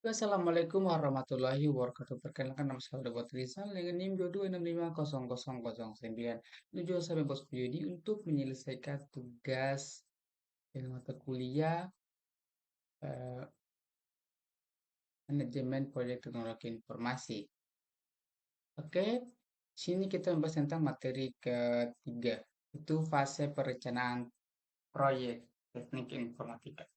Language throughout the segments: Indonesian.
Assalamualaikum warahmatullahi wabarakatuh. Perkenalkan nama saya Dapat Rizal dengan NIM 22650009. Tujuan saya Bos Yudi untuk menyelesaikan tugas dari mata kuliah eh, manajemen proyek teknologi informasi. Oke, sini kita membahas tentang materi ketiga, itu fase perencanaan proyek teknik informatika.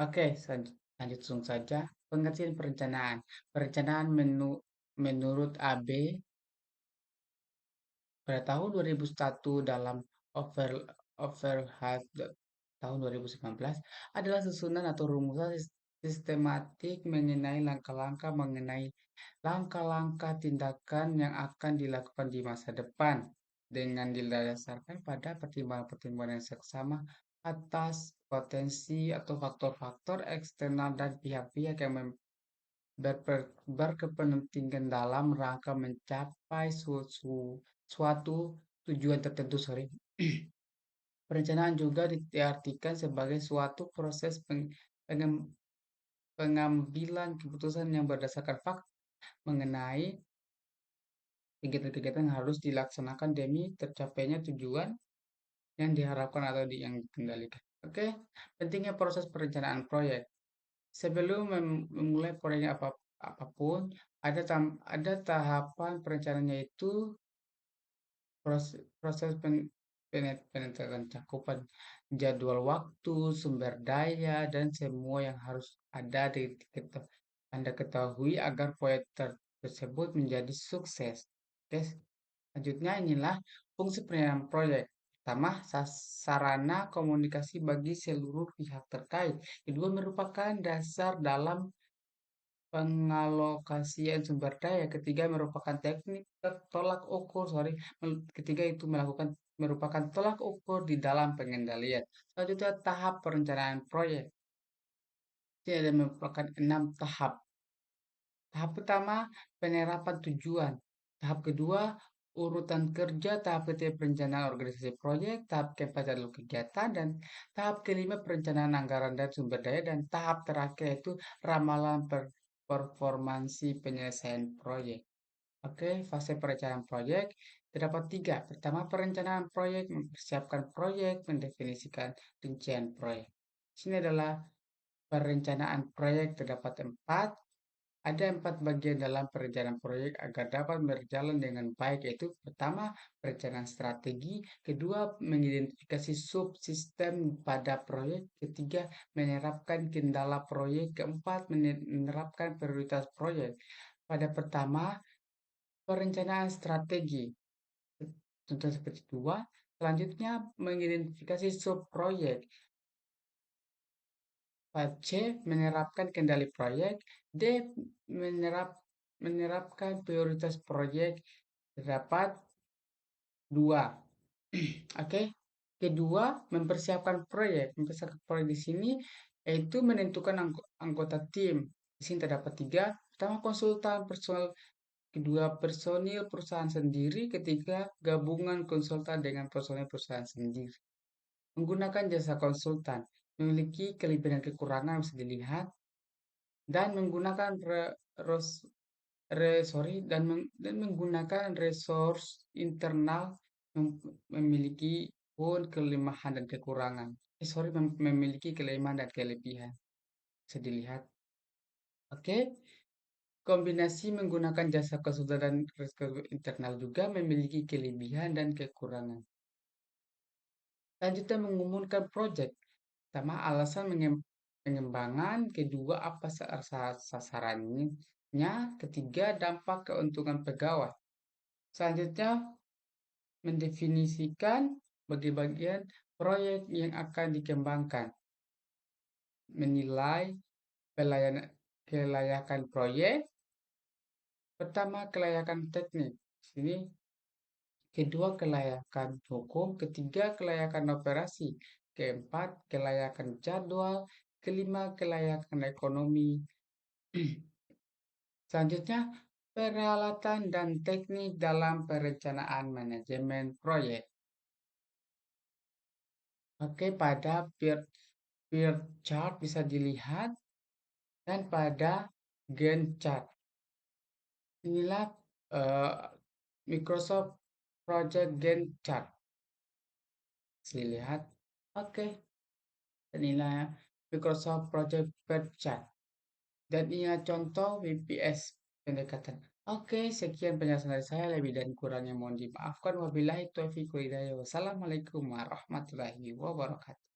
Oke, lanjut langsung saja. Pengertian perencanaan. Perencanaan menurut AB pada tahun 2001 dalam over Overhead tahun 2019 adalah susunan atau rumusan sistematik mengenai langkah-langkah tindakan yang akan dilakukan di masa depan dengan didasarkan pada pertimbangan-pertimbangan yang seksama atas potensi atau faktor-faktor eksternal dan pihak-pihak yang berkepentingan dalam rangka mencapai suatu tujuan tertentu. Sorry. Perencanaan juga diartikan sebagai suatu proses pengambilan keputusan yang berdasarkan fakta mengenai kegiatan-kegiatan yang harus dilaksanakan demi tercapainya tujuan yang diharapkan atau yang dikendalikan. Oke, pentingnya proses perencanaan proyek. Sebelum memulai proyek apapun, ada tahapan perencanaannya, itu proses penetraan cakupan jadwal waktu, sumber daya, dan semua yang harus ada Anda ketahui agar proyek tersebut menjadi sukses. Oke, selanjutnya inilah fungsi perencanaan proyek. Pertama, sarana komunikasi bagi seluruh pihak terkait. Kedua, merupakan dasar dalam pengalokasian sumber daya. Ketiga, merupakan teknik tolak ukur. Sorry, ketiga itu merupakan tolak ukur di dalam pengendalian. Selanjutnya, tahap perencanaan proyek. Ini ada merupakan 6 tahap. Tahap pertama, penerapan tujuan. Tahap kedua, urutan kerja. Tahap ketiga, perencanaan organisasi proyek. Tahap keempat adalah kegiatan. Dan tahap kelima, perencanaan anggaran dan sumber daya. Dan tahap terakhir yaitu ramalan performansi penyelesaian proyek. Oke, fase perencanaan proyek terdapat tiga. Pertama, perencanaan proyek, mempersiapkan proyek, mendefinisikan rincian proyek. Sini adalah perencanaan proyek terdapat empat. Ada 4 bagian dalam perencanaan proyek agar dapat berjalan dengan baik, yaitu pertama, perencanaan strategi, kedua, mengidentifikasi subsistem pada proyek, ketiga, menerapkan kendala proyek, keempat, menerapkan prioritas proyek. Pada pertama, perencanaan strategi, contoh seperti dua, selanjutnya mengidentifikasi subproyek. C. Menerapkan kendali proyek. D. Menerapkan prioritas proyek. Terdapat dua. Oke. Kedua, mempersiapkan proyek. Mempersiapkan proyek di sini yaitu menentukan anggota tim. Di sini terdapat tiga. Pertama, konsultan personal. Kedua, personil perusahaan sendiri. Ketiga, gabungan konsultan dengan personil perusahaan sendiri. Menggunakan jasa konsultan memiliki kelebihan dan kekurangan bisa dilihat, dan menggunakan dan menggunakan resource internal memiliki pun kelemahan dan kekurangan. Memiliki kelemahan dan kelebihan bisa dilihat. Oke. Kombinasi menggunakan jasa konsultan dan resource internal juga memiliki kelebihan dan kekurangan. Selanjutnya, mengumumkan proyek. Pertama, alasan pengembangan. Kedua, apa sasarannya. Ketiga, dampak keuntungan pegawai. Selanjutnya, mendefinisikan bagian proyek yang akan dikembangkan. Menilai kelayakan proyek. Pertama, kelayakan teknik. Sini. Kedua, kelayakan hukum. Ketiga, kelayakan operasi. Keempat, kelayakan jadwal. Kelima, kelayakan ekonomi. Selanjutnya, peralatan dan teknik dalam perencanaan manajemen proyek. Oke, pada peer chart bisa dilihat, dan pada Gantt chart. Inilah eh, Microsoft Project Gantt chart. Dilihat. Oke, inilah Microsoft Project Gantt chart. Dan ini contoh WPS pendekatan. Oke, sekian penjelasan dari saya. Lebih dan kurangnya mohon dimaafkan. Wabillahi taufiq wal hidayah. Wassalamualaikum warahmatullahi wabarakatuh.